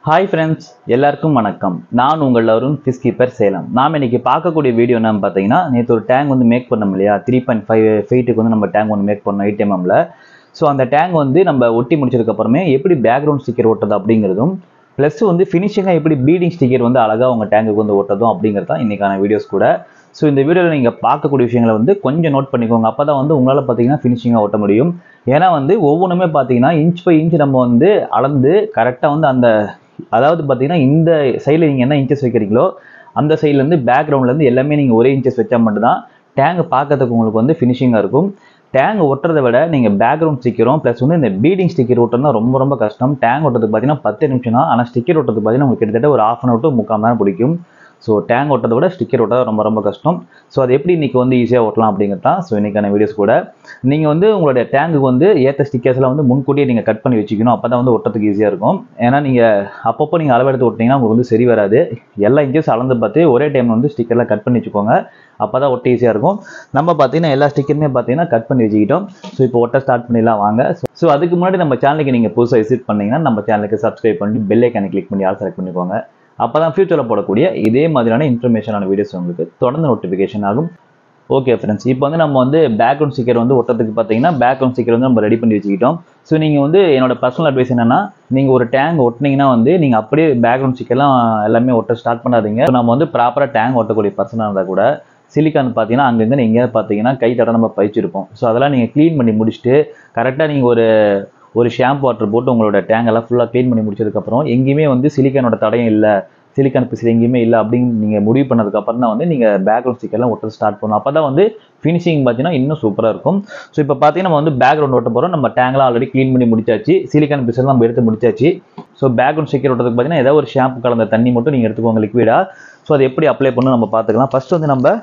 Hi friends, எல்லாருக்கும் வணக்கம். நான் உங்கள் அருண், ஃபிஷ் கீப்பர் சேலம். நாம் இன்னைக்கு பார்க்கக்கூடிய வீடியோ என்னன்னு பார்த்தீங்கன்னா, நேற்று ஒரு டேங்க் வந்து மேக் பண்ணோம் இல்லையா, 3.5 ஃபீட்டுக்கு வந்து நம்ம டேங்க் ஒன்று மேக் பண்ணோம் 8 mm. ஸோ அந்த டேங்க் வந்து நம்ம ஒட்டி முடிச்சதுக்கப்புறமே எப்படி பேக்ரவுண்ட் ஸ்டிக்கர் ஓட்டுறது அப்படிங்கிறதும், ப்ளஸ் வந்து ஃபினிஷிங்காக எப்படி பீடிங் ஸ்டிக்கர் வந்து அழகாக உங்கள் டேங்குக்கு வந்து ஓட்டுறதும் அப்படிங்கிறது தான் இன்றைக்கான வீடியோஸ் கூட. ஸோ இந்த வீடியோவில் நீங்கள் பார்க்கக்கூடிய விஷயங்களை வந்து கொஞ்சம் நோட் பண்ணிக்கோங்க. அப்போ தான் வந்து உங்களால் பார்த்தீங்கன்னா ஃபினிஷிங்காக ஓட்ட முடியும். ஏன்னா வந்து ஒவ்வொன்றுமே பார்த்தீங்கன்னா இன்ச் பை இன்ச் நம்ம வந்து அளந்து கரெக்டாக வந்து அந்த, அதாவது பார்த்தீங்கன்னா இந்த சைடில் நீங்கள் என்ன இன்ச்சஸ் வைக்கிறீங்களோ அந்த சைட்லேருந்து பேக்ரவுண்ட்லேருந்து எல்லாமே நீங்கள் ஒரே இன்ச்சஸ் வச்சா மட்டும்தான் டேங்க் பார்க்கறதுக்கு உங்களுக்கு வந்து ஃபினிஷிங்காக இருக்கும். டேங்க் ஒட்டுறதை விட நீங்கள் பேக்ரவுண்ட் ஸ்டிக்கரும் ப்ளஸ் வந்து இந்த பீடிங் ஸ்டிக்கர் ஓட்டுறது தான் ரொம்ப ரொம்ப கஷ்டம். டேங்க் ஓட்டுறதுக்கு பார்த்தீங்கன்னா 10 நிமிஷம் தான், ஆனால் ஸ்டிக்கர் ஓட்டுறதுக்கு பார்த்தீங்கன்னா உங்களுக்கு கிட்டத்தட்ட ஒரு 1/2 hour to 3/4 மணி நேரம் பிடிக்கும். ஸோ டேங்க் ஓட்டுறதை விட ஸ்டிக்கர் ஓட்டுறது ரொம்ப ரொம்ப கஷ்டம். ஸோ அது எப்படி இன்றைக்கி வந்து ஈஸியாக ஓட்டலாம் அப்படிங்கிறது தான் ஸோ இன்றைக்கான வீடியோஸ் கூட. நீங்கள் வந்து உங்களுடைய டேங்குக்கு வந்து ஏற்ற ஸ்டிக்கர்ஸ்லாம் வந்து முன்கூட்டியே நீங்கள் கட் பண்ணி வச்சுக்கணும். அப்போ தான் வந்து ஒட்டுறதுக்கு ஈஸியாக இருக்கும். ஏன்னா நீங்கள் அப்பப்போ நீங்கள் அளவெடுத்து ஓட்டிங்கன்னா உங்களுக்கு வந்து சரி வராது. எல்லா இன்ச்சஸ் அளந்து பார்த்து ஒரே டைம் வந்து ஸ்டிக்கர்லாம் கட் பண்ணி வச்சுக்கோங்க. அப்போ தான் ஒட்ட ஈஸியாக இருக்கும். நம்ம பார்த்தீங்கன்னா எல்லா ஸ்டிக்கருமே பார்த்தீங்கன்னா கட் பண்ணி வச்சுக்கிட்டோம். ஸோ இப்போ ஒட்ட ஸ்டார்ட் பண்ணிடலாம் வாங்க. ஸோ அதுக்கு முன்னாடி நம்ம சேனலுக்கு நீங்கள் புதுசாக விசிட் பண்ணிங்கன்னா நம்ம சேனலுக்கு சப்ஸ்கிரைப் பண்ணி பெல் ஐக்கானை கிளிக் பண்ணி ஆல் செலக்ட் பண்ணிக்கோங்க. அப்போ தான் ஃபியூச்சரில் போடக்கூடிய இதே மாதிரியான இன்ஃபர்மேஷனான வீடியோஸ் உங்களுக்கு தொடர்ந்து நோட்டிஃபிகேஷன் ஆகும். ஓகே ஃப்ரெண்ட்ஸ், இப்போ வந்து நம்ம வந்து பேக்ரவுண்ட் ஸ்டிக்கர் வந்து ஒட்டுறதுக்கு பார்த்தீங்கன்னா பேக்ரவுண்ட் ஸ்டிக்கர் வந்து நம்ம ரெடி பண்ணி வச்சுக்கிட்டோம். ஸோ நீங்கள் வந்து என்னோட பர்சனல் அட்வைஸ் என்னன்னா, நீங்கள் ஒரு டேங்க் ஒட்டினீங்கன்னா வந்து நீங்கள் அப்படியே பேக்ரவுண்ட் ஸ்டிக்கர்லாம் எல்லாமே ஒட்ட ஸ்டார்ட் பண்ணாதீங்க. நம்ம வந்து ப்ராப்பராக டேங்க் ஒட்டக்கூடிய பர்சனாக இருந்தால் கூட சிலிக்கான் பார்த்தீங்கன்னா அங்கங்கே நீங்கள் பார்த்தீங்கன்னா கை தட நம்ம பயிச்சிருப்போம். ஸோ அதெல்லாம் நீங்கள் க்ளீன் பண்ணி முடிச்சுட்டு கரெக்டாக நீங்கள் ஒரு ஷாம்பு வாட்டர் போட்டு உங்களோட டேங்க் எல்லாம் ஃபுல்லாக க்ளீன் பண்ணி முடிச்சதுக்கப்புறம் எங்கேயுமே வந்து சிலிக்கானோட தடையும் இல்லை, சிலிக்கான் பிசில் எங்கேயுமே இல்லை அப்படின்னு நீங்கள் முடிவு பண்ணதுக்கப்புறம் தான் வந்து நீங்கள் பேக்ரவுண்ட் ஸ்டிக்கர்லாம் ஒட்ட ஸ்டார்ட் பண்ணணும். அப்போ தான் வந்து ஃபினிஷிங் பார்த்தீங்கன்னா இன்னும் சூப்பராக இருக்கும். ஸோ இப்போ பார்த்தீங்கன்னா நம்ம வந்து பேக்ரவுண்ட் ஓட்ட போகிறோம். நம்ம டேங்க்லாம் ஆல்ரெடி க்ளீன் பண்ணி முடிச்சாச்சு, சிலிக்கான் பிசில் நம்ம எடுத்து முடிச்சாச்சு. ஸோ பேக்ரவுண்ட் ஸ்டிக்கர் ஓட்டுறதுக்கு பார்த்தீங்கன்னா ஏதாவது ஒரு ஷாம்பு கலந்த தண்ணி மட்டும் நீங்கள் எடுத்துக்கோங்க லிக்விடாக. ஸோ அது எப்படி அப்ளை பண்ணணும் நம்ம பார்த்துக்கலாம். ஃபஸ்ட்டு வந்து நம்ம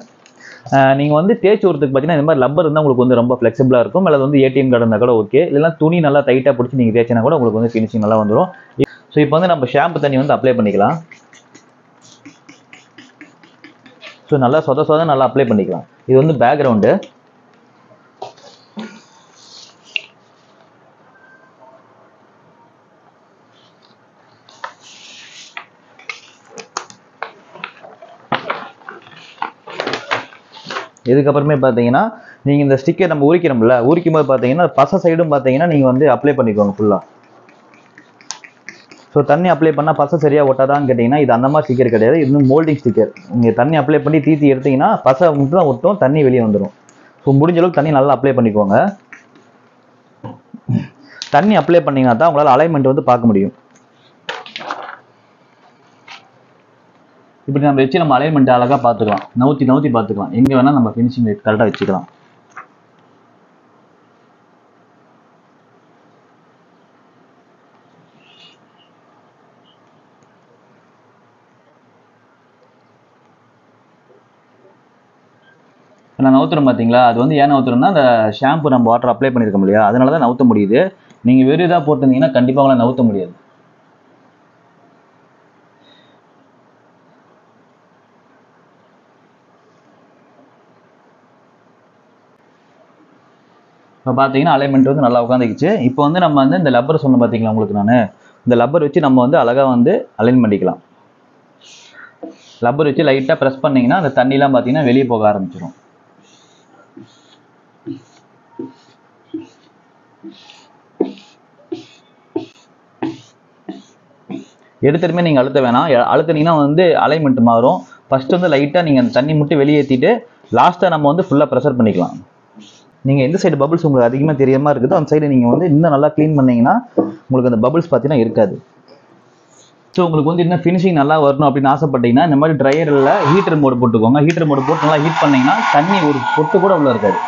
நீங்கள் வந்து தேய்ச்சி விடுறதுக்கு பார்த்தீங்கன்னா இந்த மாதிரி லப்பர் இருந்தால் உங்களுக்கு வந்து ரொம்ப ஃப்ளெக்சிபிளாக இருக்கும். அல்லது வந்து ஏடிஎம் கார்டு இருந்தால் கூட ஓகே, இல்லைனா துணி நல்லா டைட்டாக பிடிச்சி நீங்கள் தேய்ச்சினா கூட உங்களுக்கு வந்து ஃபினிஷிங் நல்லா வந்துடும். ஸோ இப்போ வந்து நம்ம ஷாம்பு தண்ணி வந்து அப்ளை பண்ணிக்கலாம். ஸோ நல்லா சொத நல்லா அப்ளை பண்ணிக்கலாம். இது வந்து பேக்ரவுண்டு. இதுக்கப்புறமே பார்த்தீங்கன்னா நீங்கள் இந்த ஸ்டிக்கர் நம்ம உரிக்கிறோம்ல, உரிக்கும் போது பார்த்தீங்கன்னா பசை சைடும் பார்த்தீங்கன்னா நீங்கள் வந்து அப்ளை பண்ணிக்கோங்க ஃபுல்லாக. ஸோ தண்ணி அப்ளை பண்ணால் பசை சரியாக ஒட்டாதான்னு கேட்டிங்கன்னா இது அந்த மாதிரி ஸ்டிக்கர் கிடையாது. இது வந்து மோல்டிங் ஸ்டிக்கர். நீங்கள் தண்ணி அப்ளை பண்ணி தீத்தி எடுத்தீங்கன்னா பசை மட்டும் தான் ஒட்டும், தண்ணி வெளியே வந்துடும். ஸோ முடிஞ்ச அளவுக்கு தண்ணி நல்லா அப்ளை பண்ணிக்கோங்க. தண்ணி அப்ளை பண்ணிங்கன்னா தான் உங்களால் அலைன்மெண்ட் வந்து பார்க்க முடியும். இப்படி நம்ம வச்சு நம்ம அலைன்மெண்ட் அழகாக பார்த்துக்கலாம், நவுத்தி பார்த்துக்கலாம். எங்கே வேணால் நம்ம ஃபினிஷிங் கரெக்டாக வச்சுக்கலாம். நான் நவுத்துறோம் பார்த்தீங்களா, அது வந்து ஏன் நவுத்துறோம்னா அந்த ஷாம்பு நம்ம வாட்டர் அப்ளை பண்ணியிருக்கோம் இல்லையா, அதனால தான் நவுத்த முடியுது. நீங்கள் வெறும் இதாக போட்டிருந்தீங்கன்னா கண்டிப்பாக உங்களால் நவுத்த முடியாது. இப்போ பார்த்தீங்கன்னா அலைன்மெண்ட் வந்து நல்லா உட்காந்துக்கிச்சு. இப்போ வந்து நம்ம வந்து இந்த லப்பர் சொன்ன பார்த்தீங்களா உங்களுக்கு, நான் இந்த லப்பர் வச்சு நம்ம வந்து அழகாக வந்து அலைன் பண்ணிக்கலாம். லப்பர் வச்சு லைட்டாக ப்ரெஸ் பண்ணிங்கன்னா அந்த தண்ணிலாம் பார்த்தீங்கன்னா வெளியே போக ஆரம்பிச்சிடும். எடுத்துருமே நீங்கள் அழுத்த வேணாம். அழுத்தினீங்கன்னா வந்து அலைன்மெண்ட் மாறும். ஃபஸ்ட்டு வந்து லைட்டாக நீங்கள் அந்த தண்ணி மட்டும் வெளியேற்றிட்டு லாஸ்ட்டாக நம்ம வந்து ஃபுல்லாக ப்ரெஷர் பண்ணிக்கலாம். நீங்கள் எந்த சைடு பபிள்ஸ் உங்களுக்கு அதிகமாக தெரியாமல் இருக்குதோ அந்த சைடு நீங்கள் வந்து இன்னும் நல்லா க்ளீன் பண்ணிங்கன்னா உங்களுக்கு அந்த பபிள்ஸ் பார்த்தீங்கன்னா இருக்காது. ஸோ உங்களுக்கு வந்து இன்னும் ஃபினிஷிங் நல்லா வரணும் அப்படின்னு ஆசைப்பட்டீங்கன்னா இந்த மாதிரி ட்ரையரில் ஹீட்டர் மோடு போட்டுக்கோங்க. ஹீட்டர் மோடு போட்டு நல்லா ஹீட் பண்ணிங்கன்னா தண்ணி ஒரு பொட்டு கூட உள்ள இருக்காது.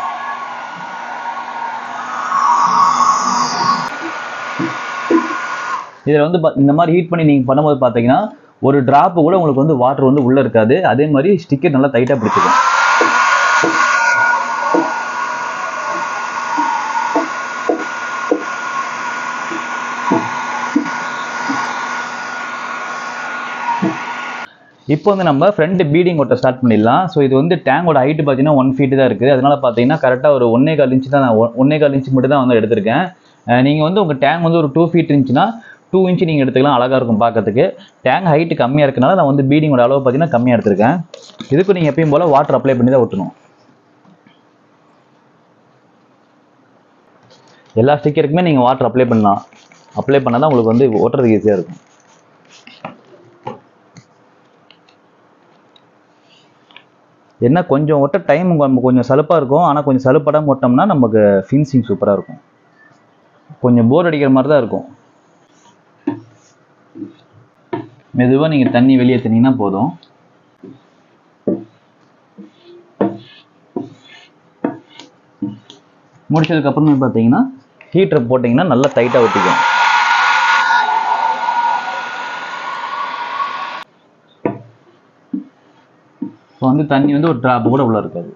இதில் வந்து இந்த மாதிரி ஹீட் பண்ணி நீங்கள் பண்ணும்போது பார்த்தீங்கன்னா ஒரு ட்ராப்பு கூட உங்களுக்கு வந்து வாட்டர் வந்து உள்ளே இருக்காது. அதே மாதிரி ஸ்டிக்கர் நல்லா டைட்டாக பிடிச்சிக்கும். இப்போ வந்து நம்ம ஃப்ரண்ட் பீடிங் ஓட்ட ஸ்டார்ட் பண்ணிடலாம். ஸோ இது வந்து டேங்கோட ஹைட்டு பார்த்தீங்கன்னா 1 feet தான் இருக்குது. அதனால பார்த்தீங்கன்னா கரெக்டாக ஒரு 1.25 inch தான், நான் 1.25 inch மட்டும் தான் வந்து எடுத்திருக்கேன். நீங்கள் வந்து உங்கள் டேங்க் வந்து ஒரு 2 feet இருந்துச்சுன்னா 2 இன்ச் நீங்கள் எடுத்துக்கலாம், அழகாக இருக்கும் பார்க்கறதுக்கு. டேங்க் ஹைட்டு கம்மியாக இருக்கனால நான் வந்து பீடிங்கோட அளவு பார்த்தீங்கன்னா கம்மியாக எடுத்திருக்கேன். இதுக்கு நீங்கள் எப்பயும் போல் வாட்டர் அப்ளை பண்ணி தான் ஒட்டணும். எல்லா ஸ்டிக்கருக்குமே நீங்கள் வாட்டர் அப்ளை பண்ணலாம். அப்ளை பண்ணால் தான் உங்களுக்கு வந்து ஓட்டுறதுக்கு ஈஸியாக இருக்கும். என்ன கொஞ்சம் ஒட்ட டைம் கொஞ்சம் சலுப்பாக இருக்கும். ஆனால் கொஞ்சம் சலுப்படாமல் ஒட்டோம்னா நமக்கு ஃபினிஷிங் சூப்பராக இருக்கும். கொஞ்சம் போர் அடிக்கிற மாதிரி தான் இருக்கும். மெதுவாக நீங்கள் தண்ணி வெளியே தண்ணீங்கன்னா போதும். முடிச்சதுக்கப்புறமே பார்த்தீங்கன்னா ஹீட்டரை போட்டிங்கன்னா நல்லா டைட்டாக ஒட்டிக்கும். இப்போ வந்து தண்ணி வந்து ஒரு ட்ராப் கூட உள்ள இருக்காது.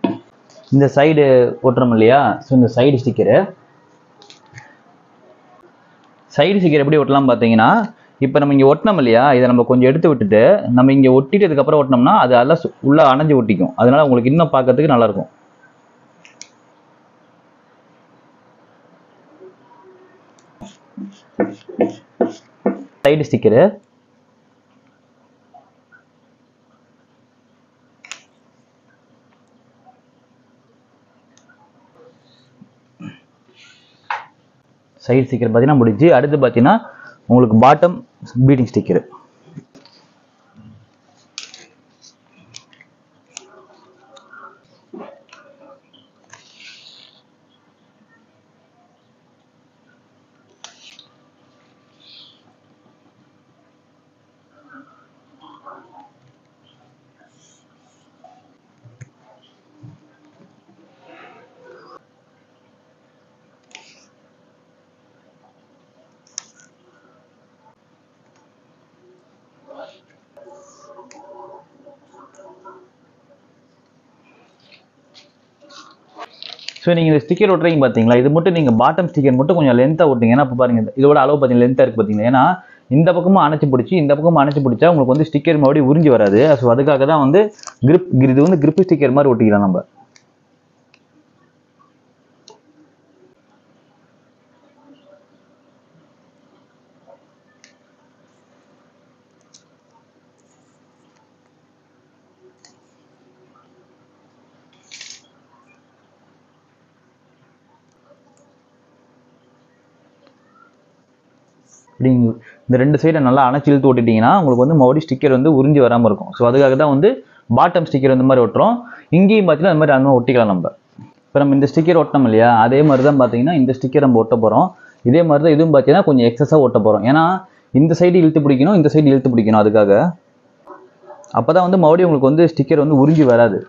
இந்த சைடு ஒட்டுறோம் இல்லையா, ஸோ இந்த சைடு ஸ்டிக்கரு எப்படி ஒட்டலாம் பார்த்தீங்கன்னா, இப்போ நம்ம இங்கே ஒட்டினோம் இல்லையா, இதை நம்ம கொஞ்சம் எடுத்து விட்டுட்டு நம்ம இங்கே ஒட்டிட்டதுக்கப்புறம் ஒட்டினோம்னா அது எல்லாம் உள்ளே அணைஞ்சு ஒட்டிக்கும். அதனால உங்களுக்கு இன்னும் பார்க்கறதுக்கு நல்லாயிருக்கும். சைடு ஸ்டிக்கரு பார்த்தீங்கன்னா முடிஞ்சு. அடுத்து பார்த்தீங்கன்னா உங்களுக்கு பாட்டம் பீடிங் ஸ்டிக்கரு. ஸோ நீங்கள் இந்த ஸ்டிக்கர் ஒட்டுறீங்க பார்த்தீங்களா, இது மட்டும் நீங்கள் பாட்டம் ஸ்டிக்கர் மட்டும் கொஞ்சம் லென்த்தாக ஒட்டிங்கன்னா, இப்போ பாருங்கள் இதோட அளவு பார்த்தீங்கன்னா லென்த்தாக இருக்குது பார்த்தீங்கன்னா. ஏன்னா இந்த பக்கமும் அணைச்சி பிடிச்சா உங்களுக்கு வந்து ஸ்டிக்கர் மறுபடியும் உறிஞ்சி வராது. ஸோ அதுக்காக தான் வந்து இது வந்து கிரிப் ஸ்டிக்கர் மாதிரி ஒட்டிக்கலாம் நம்ம. இந்த ரெண்டு சைடை நல்லா அணைச்சி இழுத்து ஓட்டிட்டீங்கன்னா உங்களுக்கு வந்து மறுபடியும் ஸ்டிக்கர் வந்து உறிஞ்சி வராமல் இருக்கும். ஸோ அதுக்காக தான் வந்து பாட்டம் ஸ்டிக்கர் இந்த மாதிரி ஒட்டுறோம். இங்கேயும் பார்த்தீங்கன்னா அந்த மாதிரி அந்த ஒட்டிக்கலாம் நம்ம. இப்போ நம்ம இந்த ஸ்டிக்கர் ஒட்டணும் இல்லையா, அதே மாதிரி தான் பார்த்தீங்கன்னா இந்த ஸ்டிக்கர் நம்ம ஒட்ட போகிறோம். இதே மாதிரி தான் இதுவும் பார்த்தீங்கன்னா கொஞ்சம் எக்ஸஸாக ஒட்ட போகிறோம். ஏன்னா இந்த சைடு இழுத்து பிடிக்கணும், இந்த சைடு இழுத்து பிடிக்கணும். அதுக்காக அப்போ தான் வந்து மறுபடியும் உங்களுக்கு வந்து ஸ்டிக்கர் வந்து உறிஞ்சி வராது.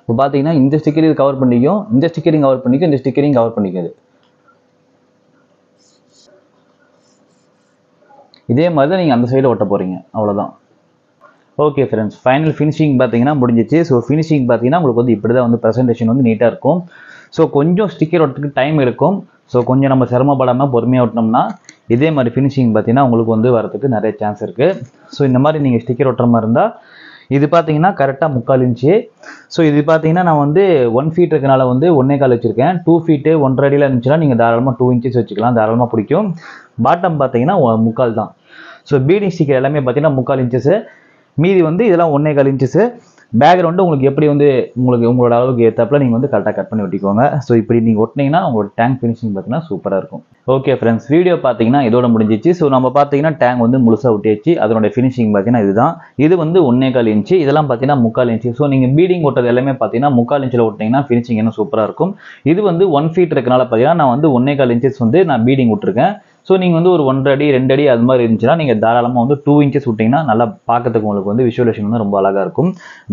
இப்போ பார்த்தீங்கன்னா இந்த ஸ்டிக்கரையும் கவர் பண்ணிக்கும், இந்த ஸ்டிக்கரையும் கவர் பண்ணிக்கும், இந்த ஸ்டிக்கரையும் கவர் பண்ணிக்காது. இதே மாதிரி தான் நீங்கள் அந்த சைடில் ஒட்ட போகிறீங்க, அவ்வளோதான். ஓகே ஃப்ரெண்ட்ஸ், ஃபைனல் ஃபினிஷிங் பார்த்தீங்கன்னா முடிஞ்சிச்சு. ஸோ ஃபினிஷிங் பார்த்தீங்கன்னா உங்களுக்கு வந்து இப்படி தான் வந்து ப்ரெசன்டேஷன் வந்து நீட்டாக இருக்கும். ஸோ கொஞ்சம் ஸ்டிக்கர் ஒட்டுறதுக்கு டைம் இருக்கும். ஸோ கொஞ்சம் நம்ம சிரமப்படாமல் பொறுமையாக ஒட்டினோம்னா இதே மாதிரி ஃபினிஷிங் பார்த்தீங்கன்னா உங்களுக்கு வந்து வரதுக்கு நிறைய சான்ஸ் இருக்குது. ஸோ இந்த மாதிரி நீங்கள் ஸ்டிக்கர் ஒட்டுற மாதிரி இருந்தால் இது பார்த்தீங்கன்னா கரெக்டாக 3/4 இன்ச்சு. ஸோ இது பார்த்தீங்கன்னா நான் வந்து 1 ஃபீட் இருக்கனால வந்து 1.25 வச்சுருக்கேன். 2 ஃபீட்டு 1.5 அடியில் இருந்துச்சுன்னா நீங்கள் தாராளமாக 2 இன்ச்சஸ் வச்சுக்கலாம், தாராளமாக பிடிக்கும். பாட்டம் பார்த்தீங்கன்னா 3/4 தான். ஸோ பீடிங் ஸ்டிக்கர் எல்லாமே பார்த்தீங்கன்னா 3/4 இன்ச்சஸு, மீதி வந்து இதெல்லாம் 1.25 இன்ச்சஸு. பேக்ரவுண்டு உங்களுக்கு எப்படி வந்து உங்களோட அளவுக்கு ஏற்றாப்புல நீங்கள் வந்து கரெக்டாக கட் பண்ணி ஒட்டிக்கோங்க. ஸோ இப்படி நீங்கள் ஒட்டினீங்கன்னா உங்களோட டேங்க் ஃபினிஷிங் பார்த்தீங்கன்னா சூப்பராக இருக்கும். ஓகே ஃப்ரெண்ட்ஸ், வீடியோ பார்த்தீங்கன்னா இதோட முடிஞ்சிச்சு. ஸோ நம்ம பார்த்தீங்கன்னா டேங்க் வந்து முழுசாக ஒட்டியாச்சு. அதோட ஃபினிஷிங் பார்த்தீங்கன்னா இதுதான். இது வந்து 1.25 இன்ச்சு, இதெல்லாம் பார்த்தீங்கன்னா 3/4 இன்ச்சு. ஸோ நீங்கள் பீடிங் ஒட்டுறது எல்லாமே பார்த்தீங்கன்னா 3/4 இன்ச்சில் ஒட்டினீங்கன்னா ஃபினிஷிங் இன்னும் சூப்பராக இருக்கும். இது வந்து 1 ஃபீட் இருக்கனால பார்த்தீங்கன்னா நான் வந்து 1.25 இன்ச்சஸ் வந்து நான் பீடிங் விட்டுருக்கேன். ஸோ நீங்கள் வந்து ஒரு 1.5 அடி 2 அடி அது மாதிரி இருந்துச்சுன்னா நீங்கள் தாராளமாக வந்து 2 இன்ச்சஸ் விட்டிங்கன்னா நல்லா பார்க்கறதுக்கு உங்களுக்கு வந்து விஷுவலேஷன் வந்து ரொம்ப அழகாக இருக்கும்.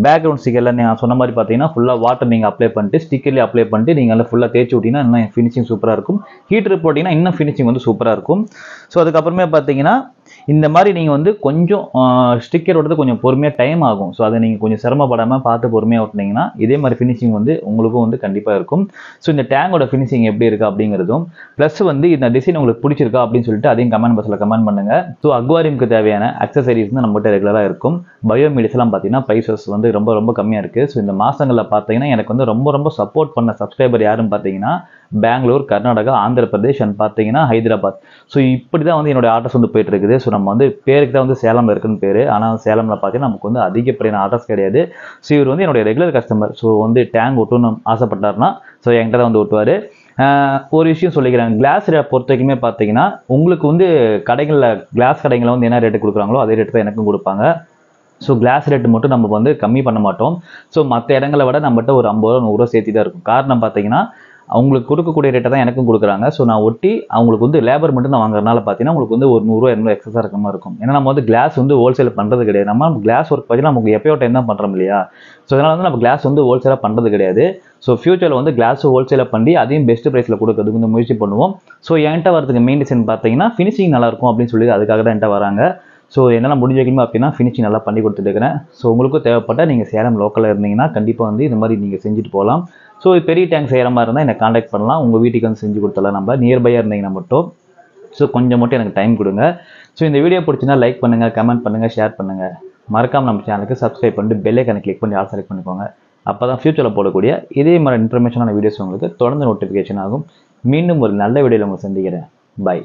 பேக்ரவுண்ட் ஸ்டிக்கரில் நான் சொன்ன மாதிரி பார்த்தீங்கன்னா ஃபுல்லாக வாட்டர் நீங்கள் அப்ளை பண்ணிட்டு ஸ்டிக்கர்லேயே அப்ளை பண்ணிட்டு நீங்கள் எல்லாம் ஃபுல்லாக தேய்ச்சி விட்டிங்கன்னா இன்னும் ஃபினிஷிங் சூப்பராக இருக்கும். ஹீட்டர் போட்டிங்கன்னா இன்னும் ஃபினிஷிங் வந்து சூப்பராக இருக்கும். ஸோ அதுக்கப்புறமே பார்த்தீங்கன்னா இந்த மாதிரி நீங்கள் வந்து கொஞ்சம் ஸ்டிக்கர் ஓட்டுறது கொஞ்சம் பொறுமையாக டைம் ஆகும். ஸோ அதை நீங்கள் கொஞ்சம் சிரமப்படாமல் பார்த்து பொறுமையாக ஓட்டினீங்கன்னா இதே மாதிரி ஃபினிஷிங் வந்து உங்களுக்கும் வந்து கண்டிப்பாக இருக்கும். ஸோ இந்த டேங்கோட ஃபினிஷிங் எப்படி இருக்குது அப்படிங்கிறதும் ப்ளஸ் வந்து இந்த டிசைன் உங்களுக்கு பிடிச்சிருக்கா அப்படின்னு சொல்லிட்டு அதையும் கமெண்ட் பாக்ஸில் கமெண்ட் பண்ணுங்கள். ஸோ அக்வாரியமுக்கு தேவையான அக்சசரிஸ் வந்து நம்மகிட்ட ரெகுலராக இருக்கும். பயோமீடியஸ்லாம் பார்த்தீங்கன்னா ப்ரைஸஸ் வந்து ரொம்ப ரொம்ப கம்மியாக இருக்குது. ஸோ இந்த மாதங்களில் பார்த்தீங்கன்னா எனக்கு வந்து ரொம்ப ரொம்ப சப்போர்ட் பண்ண சப்ஸ்கிரைபர் யாருன்னு பார்த்தீங்கன்னா பெங்களூர், கர்நாடகா, ஆந்திர பிரதேஷ் அண்ட் பார்த்தீங்கன்னா ஹைதராபாத். ஸோ இப்படி தான் வந்து என்னோட ஆர்டர்ஸ் வந்து போயிட்டு இருக்குது. ஸோ நம்ம வந்து பேருக்கு தான் வந்து சேலமில் இருக்குன்னு பேர், ஆனால் சேலமில் பார்த்தீங்கன்னா நமக்கு வந்து அதிகப்படியான ஆர்டர்ஸ் கிடையாது. ஸோ இவர் வந்து என்னுடைய ரெகுலர் கஸ்டமர். ஸோ வந்து டேங்க் ஒட்டணும்னு ஆசைப்பட்டாருன்னா ஸோ என்கிட்ட தான் வந்து ஒட்டுவார். ஒரு விஷயம் சொல்லிக்கிறேன், கிளாஸ் ரேட் பொறுத்த வரைக்குமே பார்த்தீங்கன்னா உங்களுக்கு வந்து கடைகளில் கிளாஸ் கடைகளில் வந்து என்ன ரேட்டு கொடுக்குறாங்களோ அதே ரேட்டு தான் எனக்கும் கொடுப்பாங்க. ஸோ கிளாஸ் ரேட்டு மட்டும் நம்ம வந்து கம்மி பண்ண மாட்டோம். ஸோ மற்ற இடங்களை விட நம்மகிட்ட ஒரு 50 ரூபா 100 ரூபா சேர்த்து தான் இருக்கும். காரணம் பார்த்தீங்கன்னா அவங்களுக்கு கொடுக்கக்கூடிய ரேட்டை தான் எனக்கும் கொடுக்குறாங்க. ஸோ நான் ஒட்டி அவங்களுக்கு வந்து லேபர் மட்டும் நான் வாங்குறதுனால பார்த்தீங்கன்னா உங்களுக்கு வந்து ஒரு 100 ரூபா 200 எக்ஸஸாக இருக்க மாதிரி இருக்கும். ஏன்னா நம்ம வந்து கிளாஸ் வந்து ஹோல்சேல் பண்ணுறது கிடையாது. நம்ம கிளாஸ் ஒர்க் பார்த்தீங்கன்னா நமக்கு எப்பயோ டைம் தான் பண்ணுறோம் இல்லையா. ஸோ அதனால வந்து நம்ம கிளாஸ் வந்து ஹோல்சேலாக பண்ணுறது கிடையாது. ஸோ ஃபியூச்சரில் வந்து கிளாஸ் ஹோல்சேலாக பண்ணி அதையும் பெஸ்ட் ப்ரைஸில் கொடுக்கறதுக்கு வந்து முயற்சி பண்ணுவோம். ஸோ என்கிட்ட வரதுக்கு மெயின் டிசைன் பார்த்தீங்கன்னா ஃபினிஷிங் நல்லாயிருக்கும் அப்படின்னு சொல்லி அதுக்காக தான் என்கிட்ட வராங்க. ஸோ என்னால் முடிஞ்ச வைக்கணுமா அப்படின்னா ஃபினிஷிங் நல்லா பண்ணி கொடுத்துட்டுருக்கிறேன். ஸோ உங்களுக்கும் தேவைப்பட்டால் நீங்கள் சேலம் லோக்கலில் இருந்தீங்கன்னா கண்டிப்பாக வந்து இந்த மாதிரி நீங்கள் செஞ்சுட்டு போகலாம். ஸோ பெரிய டேங்க் செய்கிற மாதிரி இருந்தால் என்னை காண்டாக்ட் பண்ணலாம். உங்கள் வீட்டுக்கு வந்து செஞ்சு கொடுத்துடலாம். நம்ம நியர்பையாக இருந்தீங்கன்னா மட்டும். ஸோ கொஞ்சம் மட்டும் எனக்கு டைம் கொடுங்க. ஸோ இந்த வீடியோ பிடிச்சினா லைக் பண்ணுங்கள், கமெண்ட் பண்ணுங்கள், ஷேர் பண்ணுங்கள். மறக்காமல் நம்ம சேனலுக்கு சப்ஸ்கிரைப் பண்ணிட்டு பெல் ஐகானை கிளிக் பண்ணி ஆல் செலக்ட் பண்ணிக்கோங்க. அப்போ தான் ஃபியூச்சரில் போடக்கூடிய இதே மாதிரி இன்ஃபர்மேஷனான வீடியோஸ் உங்களுக்கு தொடர்ந்து நோட்டிஃபிகேஷன் ஆகும். மீண்டும் ஒரு நல்ல வீடியோவில் உங்களை சந்திக்கிறேன். பை.